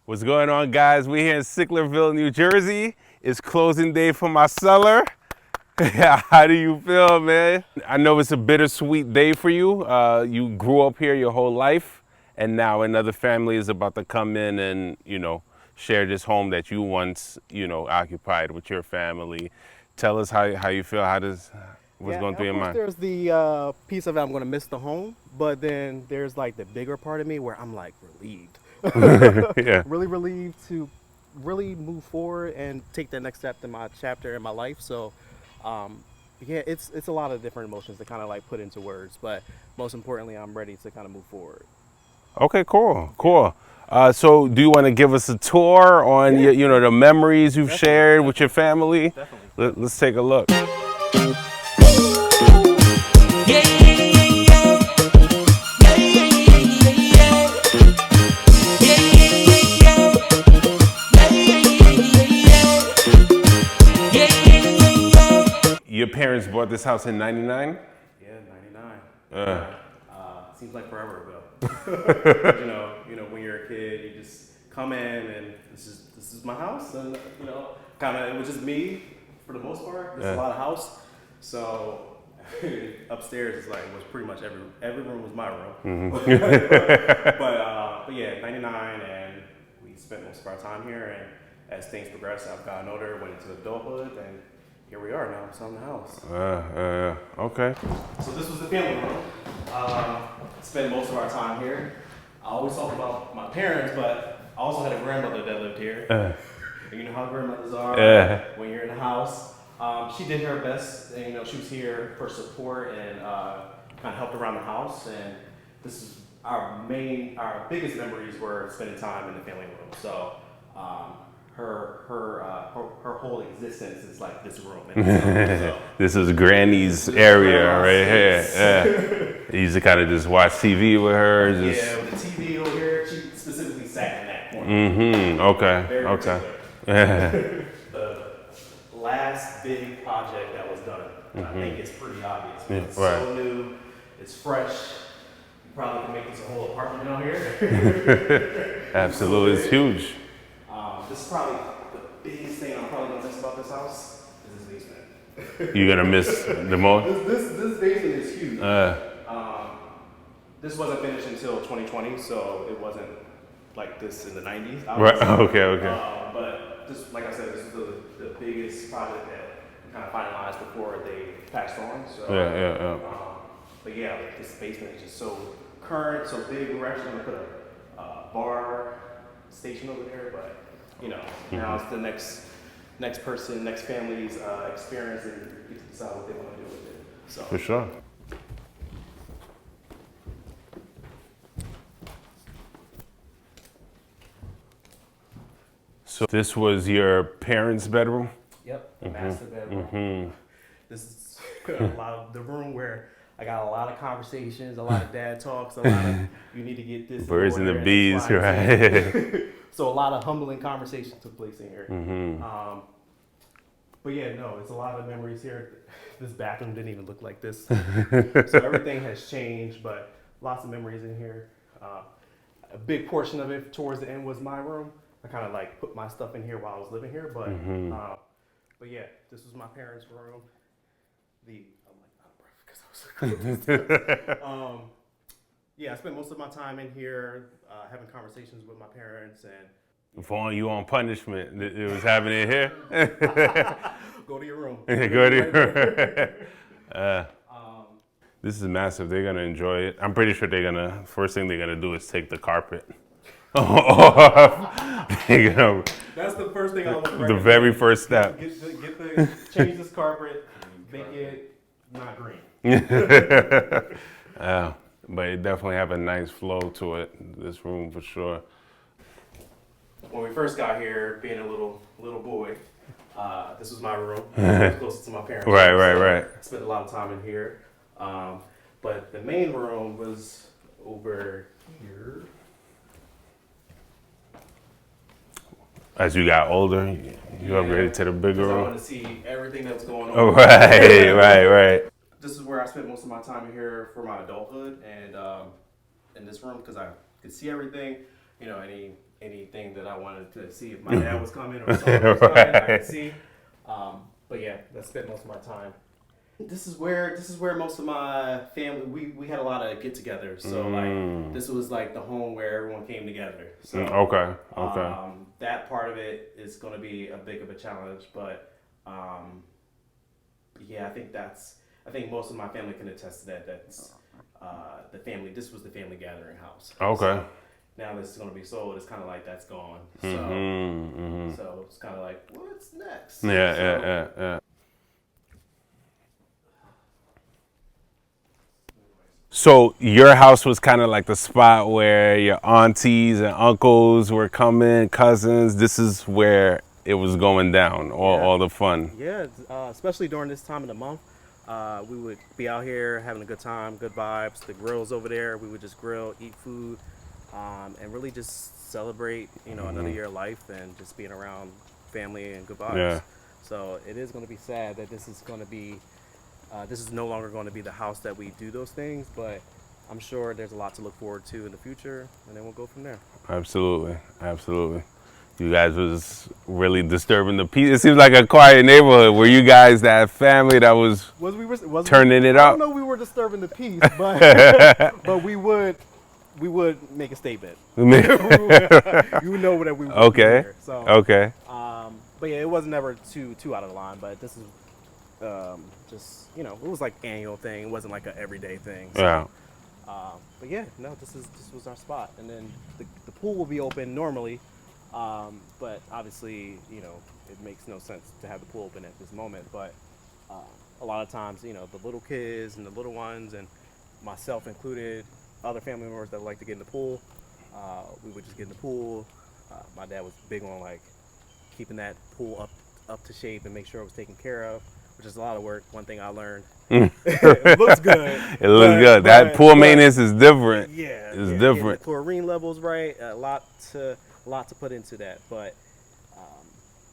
What's going on, guys? We're here in Sicklerville, New Jersey. It's closing day for my cellar. How do you feel, man? I know it's a bittersweet day for you. You grew up here your whole life, and now another family is about to come in and, share this home that you once, occupied with your family. Tell us how you feel. What's going through your Of course, mind? there's the piece of it I'm gonna miss the home, but then there's like the bigger part of me where I'm like relieved, Yeah. really relieved to really move forward and take that next step in my chapter in my life. So, um, yeah, it's a lot of different emotions to kind of like put into words, but most importantly, I'm ready to kind of move forward. Okay, cool. So do you want to give us a tour on Yeah, the memories you've definitely, shared with your family? definitely. Let's take a look. Your parents bought this house in '99? Yeah, 99. Uh, Seems like forever ago. When you're a kid, you just come in and this is my house, and kind of it was just me for the most part. There's a lot of house, so upstairs was pretty much every room was my room. But yeah, 99, and we spent most of our time here. And as things progressed, I've gotten older, went into adulthood, and here we are now. Selling the house. okay. So this was the family room. Spent most of our time here. I always talk about my parents, but I also had a grandmother that lived here. And you know how grandmothers are when you're in the house. She did her best, and she was here for support and kind of helped around the house. And this is our biggest memories were spending time in the family room. So her whole existence is like this room. So, This is Granny's area right here. Yeah. You used to kind of just watch TV with her. yeah, with the TV over here, she specifically sat in that corner. Okay. Very Okay. particular. The last big project that was done, I think it's pretty obvious. It's right. so new, it's fresh. You probably can make this a whole apartment down here. Absolutely, it's huge. This is probably the biggest thing I'm probably gonna miss about this house is this basement. You're gonna miss the most. This basement is huge. This wasn't finished until 2020, so it wasn't like this in the 90s. Right. Obviously. Okay. But this, like I said, this is the biggest project that we kind of finalized before they passed on. So, Yeah. but yeah, this basement is just so current, so big. We're actually gonna put a bar station over there, but now it's the next person, next family's experience, and get to decide what they want to do with it. So For sure. So this was your parents' bedroom? Yep, the master bedroom. This is a lot of the room where I got a lot of conversations, a lot of dad talks, a lot of you need to get this in Birds and order the bees, X, Y, right? Z. So a lot of humbling conversations took place in here. But yeah, no, it's a lot of memories here. This bathroom didn't even look like this, so everything has changed. But lots of memories in here. A big portion of it towards the end was my room. I kind of like put my stuff in here while I was living here, but yeah, this was my parents' room. I'm like out of breath because I was so yeah, I spent most of my time in here having conversations with my parents and Vaughn, you on punishment. It was happening here? go to your room. Go to your This is massive. They're gonna enjoy it. I'm pretty sure first thing they're gonna do is take the carpet off. That's the first thing I was The very first step. Change this carpet, make it not green. But it definitely have a nice flow to it. This room for sure. When we first got here, being a little boy, this was my room. I was closest to my parents. Right. I spent a lot of time in here. But the main room was over here. As you got older, you upgraded to the bigger I room. wanted to see everything that's going on. Oh, right. This is where I spent most of my time here for my adulthood, and in this room because I could see everything. Any anything that I wanted to see if my dad was coming or someone was coming, I could see. But yeah, I spent most of my time. This is where most of my family we had a lot of get-togethers. So like this was like the home where everyone came together. So Okay. that part of it is going to be a big of a challenge, but yeah, I think most of my family can attest to that. That's the family. This was the family gathering house. Okay. So now this is going to be sold. It's kind of like that's gone. So so it's kind of like what's next? Yeah. So your house was kind of like the spot where your aunties and uncles were coming, cousins. This is where it was going down, all the fun. Yeah, especially during this time of the month. We would be out here having a good time, good vibes. The grill's over there. We would just grill, eat food, and really just celebrate, another year of life and just being around family and good vibes. Yeah. So it is going to be sad that this is no longer going to be the house that we do those things, but I'm sure there's a lot to look forward to in the future, and then we'll go from there. Absolutely. You guys was really disturbing the peace. It seems like a quiet neighborhood. Were you guys that family that was turning it up? I don't know if we were disturbing the peace, but but we would make a statement. You know that we would be here. So, Okay. but yeah, it was never too out of the line. But this is just it was like annual thing. It wasn't like an everyday thing. So, Yeah. but yeah, no, this was our spot, and then the pool will be open normally. But obviously, it makes no sense to have the pool open at this moment. But a lot of times, the little kids and the little ones, and myself included, other family members that like to get in the pool, we would just get in the pool. My dad was big on like keeping that pool up to shape and make sure it was taken care of, which is a lot of work. One thing I learned. It looks good. It looks good. That pool maintenance is different. Yeah, it's different. The chlorine levels right. A lot to put into that, but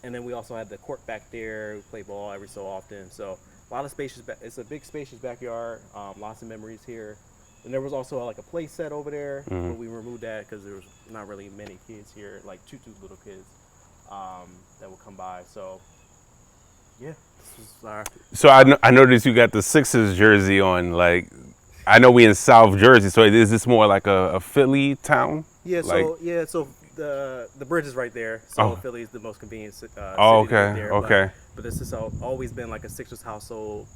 and then we also had the court back there. We play ball every so often, so a lot of spacious. It's a big, spacious backyard. Lots of memories here, and there was also like a play set over there, but we removed that because there was not really many kids here, like two little kids that would come by. So yeah, this was our. So I noticed you got the Sixers jersey on. Like, I know we in South Jersey, so is this more like a Philly town? Yeah. So the bridge is right there. So Philly is the most convenient city okay. right there. Okay. But this has always been like a Sixers household,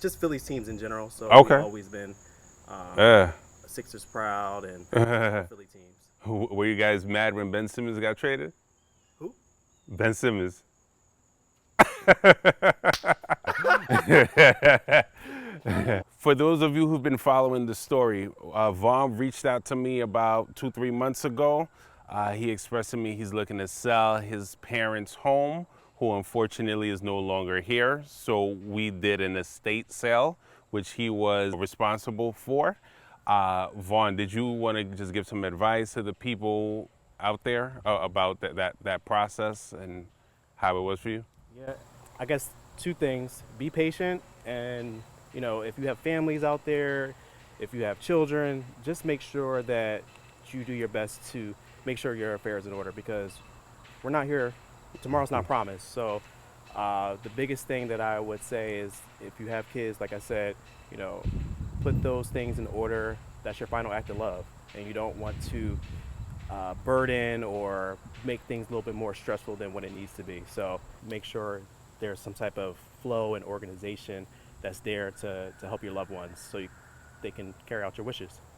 just Philly's teams in general. So Okay. we've always been Sixers proud and Philly teams. Were you guys mad when Ben Simmons got traded? Who? Ben Simmons. For those of you who've been following the story, Vaughn reached out to me about 2-3 months ago. He expressed to me he's looking to sell his parents' home, who unfortunately is no longer here. So we did an estate sale, which he was responsible for. Vaughn, did you want to just give some advice to the people out there about that process and how it was for you? Yeah, I guess two things. Be patient, and if you have families out there, if you have children, just make sure that you do your best to make sure your affairs in order, because we're not here. Tomorrow's not promised. So the biggest thing that I would say is if you have kids, like I said, put those things in order. That's your final act of love, and you don't want to burden or make things a little bit more stressful than what it needs to be. So make sure there's some type of flow and organization that's there to help your loved ones so they can carry out your wishes.